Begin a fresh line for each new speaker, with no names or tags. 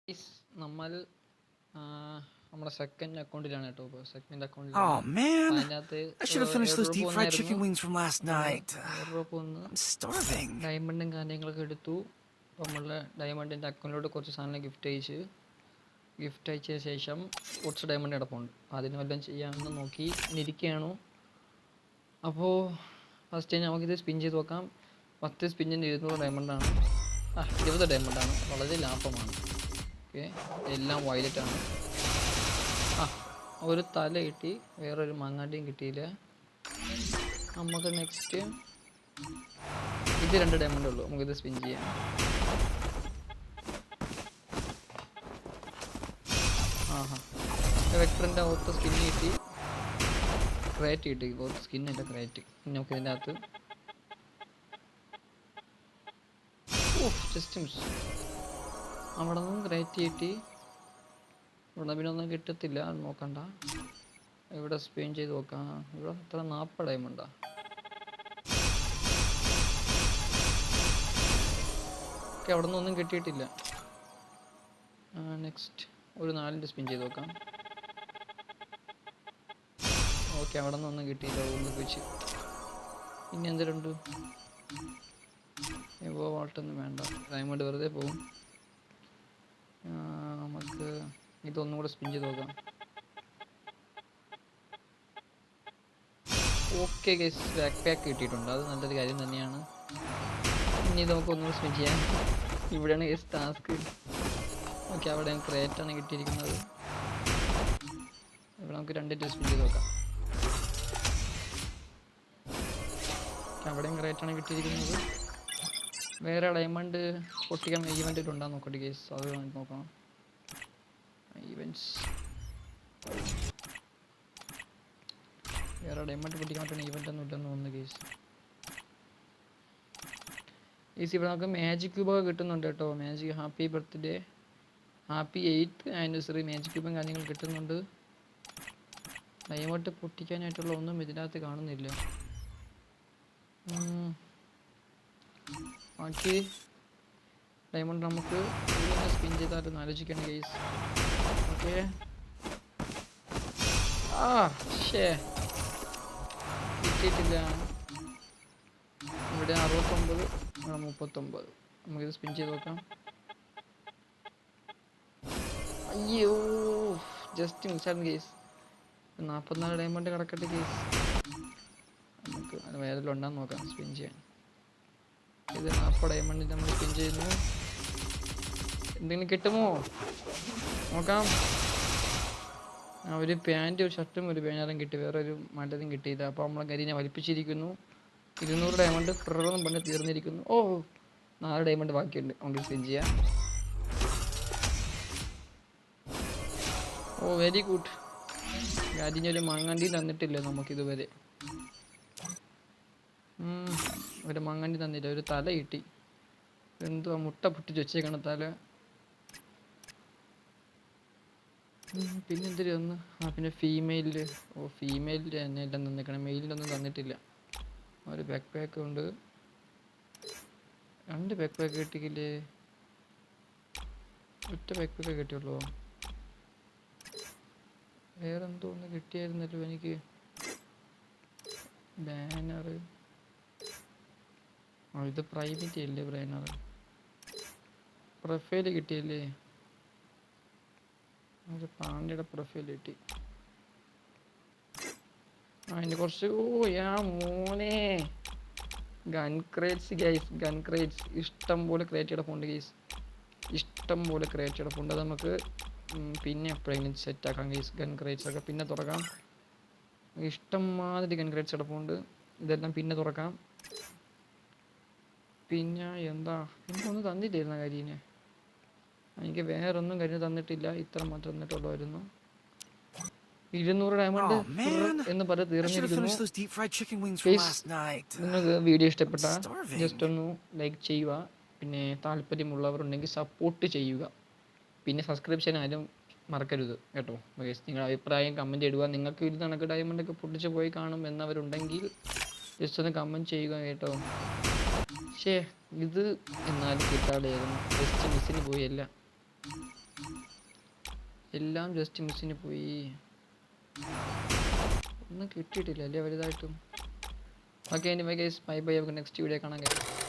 Guys, നമ്മൾ നമ്മുടെ second അക്കൗണ്ടിലാണ് കേട്ടോ. ഇപ്പോൾ സെക്കൻഡ്
Oh
അക്കൗണ്ടിലാണ്.
man,
അതിനകത്ത്
I should have finished those deep fried chicken
വന്നായിരുന്നു.
wings from last night.
Airdrop വന്ന്
I'm starving.
ഡയമണ്ടും കാര്യങ്ങളൊക്കെ എടുത്തു. അപ്പോൾ നമ്മളുടെ ഡയമണ്ടിൻ്റെ അക്കൗണ്ടിലോട്ട് കുറച്ച് സാധനം ഗിഫ്റ്റ് അയച്ചതിന് ശേഷം കുറച്ച് ഡയമണ്ട് കിടപ്പുണ്ട്. അതിന് വല്ലതും ചെയ്യാമെന്ന് നോക്കി ഇരിക്കുകയാണോ. അപ്പോൾ ഫസ്റ്റ് നമുക്കിത് സ്പിൻ ചെയ്ത് നോക്കാം. 10 സ്പിന്നിന് 200 ഡയമണ്ടാണ്. 20 ഡയമണ്ടാണ്. വളരെ ലാഭമാണ്. ഓക്കെ, എല്ലാം വയലറ്റാണ്. ഒരു തല കിട്ടി, വേറൊരു മങ്ങാട്ടിയും കിട്ടിയില്ല. നമുക്ക് നെക്സ്റ്റ് ഇത് 2 ഡയമണ്ടേ ഉള്ളൂ. നമുക്കിത് സ്പിൻ ചെയ്യാം. വെക്ടറിൻ്റെ അകത്ത് സ്കിന്ന് കിട്ടി, ക്രേറ്റ് കിട്ടി. സ്കിന്നല്ല ക്രേറ്റ്. നമുക്ക് ഇതിൻ്റെ അകത്ത് ജസ്റ്റ് മിസ്. അവിടെ നിന്നും ക്രേറ്റ് കിട്ടി. ഇവിടെ പിന്നെ ഒന്നും കിട്ടത്തില്ല, നോക്കണ്ട. ഇവിടെ സ്പിൻ ചെയ്ത് നോക്കാം. ഇവിടെ എത്ര 40 ഡയമണ്ടാ. ഓക്കെ, അവിടെ നിന്നൊന്നും കിട്ടിയിട്ടില്ല. നെക്സ്റ്റ് ഒരു 4 സ്പിൻ ചെയ്ത് നോക്കാം. ഓക്കെ, അവിടെ നിന്നൊന്നും കിട്ടിയില്ല. ഒന്ന് വെച്ച് ഇനി എന്തിനുണ്ട്? ഇപ്പോൾ വാട്ടൊന്നും വേണ്ട, ഡയമണ്ട് വെറുതെ പോകും. നമുക്ക് ഇതൊന്നും കൂടെ സ്പിൻ ചെയ്ത് നോക്കാം. ഓക്കെ ഗൈസ്, ബാക്ക് പാക്ക് കിട്ടിയിട്ടുണ്ട്. അത് നല്ലൊരു കാര്യം തന്നെയാണ്. ഇനി ഇത് നമുക്ക് ഒന്നുകൂടെ സ്പിൻ ചെയ്യാം. ഇവിടെയാണ് ഗൈസ് ടാസ്ക്. ഓക്കെ, അവിടെ ക്രേറ്റാണ് കിട്ടിയിരിക്കുന്നത്. ഇവിടെ നമുക്ക് 2 സ്പിൻ ചെയ്ത് നോക്കാം. അവിടെയും ക്രേറ്റാണ് കിട്ടിയിരിക്കുന്നത്. വേറെ ഡയമണ്ട് പൊട്ടിക്കാൻ ഈവൻ്റ് ഉണ്ടാകും നോക്കട്ടെ കേസ്. അത് നോക്കണം. ഈവൻറ്റ്സ് വേറെ ഡയമണ്ട് പൊട്ടിക്കാൻ പറ്റുന്ന ഈവൻ്റ് ഒന്നും ഇല്ലെന്ന് തോന്നുന്നു കേസ്. ഇവിടെ നമുക്ക് മാജിക് ക്യൂബൊക്കെ കിട്ടുന്നുണ്ട് കേട്ടോ. Magic happy birthday, happy 8th anniversary magic ക്യൂബും കാര്യങ്ങൾ കിട്ടുന്നുണ്ട്. ഡയമണ്ട് പൊട്ടിക്കാനായിട്ടുള്ള ഒന്നും ഇതിനകത്ത് കാണുന്നില്ല. ബാക്കി ഡയമണ്ട് നമുക്ക് സ്പിൻ ചെയ്താലും ആലോചിക്കണം ഗൈസ്. ഓക്കെ, കിട്ടിയിട്ടില്ല. ഇവിടെ 69, 39. നമുക്കിത് സ്പിൻ ചെയ്ത് നോക്കാം. അയ്യോ, ജസ്റ്റ് മിസ്സായിരുന്നു ഗൈസ്. 44 ഡയമണ്ട് കിടക്കട്ടെ ഗൈസ്. നമുക്ക് വേറെ ഉണ്ടാകുന്ന നോക്കാം സ്പിൻ ചെയ്യാൻ. ഇത് 40 ഡയമണ്ട് നമ്മൾ സ്പിൻ ചെയ്യുന്നു. എന്തെങ്കിലും കിട്ടുമോ നോക്കാം. ഒരു പാൻറ്റും ഒരു ഷർട്ടും ഒരു ബാനറും കിട്ടി, വേറെ ഒരു മണ്ടതും കിട്ടിയില്ല. അപ്പോൾ നമ്മളെ കരിനെ വലിപ്പിച്ചിരിക്കുന്നു. 200 ഡയമണ്ട് ഫ്രെന്നും പറഞ്ഞ് തീർന്നിരിക്കുന്നു. 4 ഡയമണ്ട് ബാക്കിയുണ്ട്, നമുക്ക് സ്പിൻ ചെയ്യാം. Very good. അതിനൊരു മങ്ങാണ്ടി തന്നിട്ടില്ല നമുക്കിതുവരെ. ഒരു മങ്ങാണ്ടി തന്നില്ല. ഒരു തല കിട്ടി. എന്തുവാ മുട്ട പൊട്ടിച്ച് വെച്ചേക്കണം തല. പിന്നെന്തിരി ഒന്ന് പിന്നെ ഫീമെയിലിൽ ഫീമെയിലിൽ തന്നെ എല്ലാം തന്നിക്കണം. മെയിലിലൊന്നും തന്നിട്ടില്ല. ഒരു ബാക്ക് പാക്ക് ഉണ്ട്. 2 ബാക്ക് പാക്ക് കിട്ടിയില്ലേ? ഒറ്റ ബാക്ക് പാക്ക് കിട്ടിയുള്ളൂ. വേറെന്തോ ഒന്ന് കിട്ടിയായിരുന്നല്ലോ എനിക്ക്. ബാനർ, ഇത് പ്രൈവറ്റ് അല്ലേ ബാനർ? പ്രൊഫൈല് കിട്ടിയല്ലേ? ഒരു പാണ്ടിയുടെ പ്രൊഫൈൽ കിട്ടി. അതിന് കുറച്ച് മോനെ gun crates guys. Gun crates ഇഷ്ടം പോലെ ക്രേറ്റ് കിടപ്പുണ്ട് ഗൈസ്. ഇഷ്ടം പോലെ ക്രേറ്റ് കിടപ്പുണ്ട്. അത് നമുക്ക് പിന്നെ എപ്പോഴെങ്കിലും സെറ്റാക്കാം ഗൈസ്. ഗൺ ക്രേറ്റ്സ് ഒക്കെ പിന്നെ തുറക്കാം. ഇഷ്ടംമാതിരി ഗൺ ക്രേറ്റ്സ് കിടപ്പുണ്ട്. ഇതെല്ലാം പിന്നെ തുറക്കാം. പിന്നെ എന്താ, പിന്നെ ഒന്നും തന്നില്ലായിരുന്ന കാര്യനെ. എനിക്ക് വേറൊന്നും കാര്യം തന്നിട്ടില്ല. ഇത്ര മാത്രം തന്നിട്ടുള്ളായിരുന്നു. 200 ഡയമണ്ട് എന്ന് പറഞ്ഞ് തീർന്നിരിക്കുന്നു. നിങ്ങൾക്ക് വീഡിയോ ഇഷ്ടപ്പെട്ട ജസ്റ്റ് ഒന്ന് ലൈക്ക് ചെയ്യുക. പിന്നെ താല്പര്യമുള്ളവരുണ്ടെങ്കിൽ സപ്പോർട്ട് ചെയ്യുക. പിന്നെ സബ്സ്ക്രൈബ് ചെയ്യാൻ ആരും മറക്കരുത് കേട്ടോ. നിങ്ങളുടെ അഭിപ്രായം കമൻറ്റ് ഇടുക. നിങ്ങൾക്ക് ഇത് കണക്ക് ഡയമണ്ടൊക്കെ പൊട്ടിച്ച് പോയി കാണും എന്നവരുണ്ടെങ്കിൽ ജസ്റ്റ് ഒന്ന് കമൻറ്റ് ചെയ്യുക കേട്ടോ. ഇത് എന്നാലും കിട്ടാതെയായിരുന്നു. ജസ്റ്റ് മിസ്സിന് പോയല്ല. എല്ലാം ജസ്റ്റ് മിസ്സിന് പോയി. ഒന്നും കിട്ടിയിട്ടില്ല അല്ലേ വലുതായിട്ടും. Okay anyway guys bye bye. നമുക്ക് നെക്സ്റ്റ് വീഡിയോ കാണാൻ കഴിയും.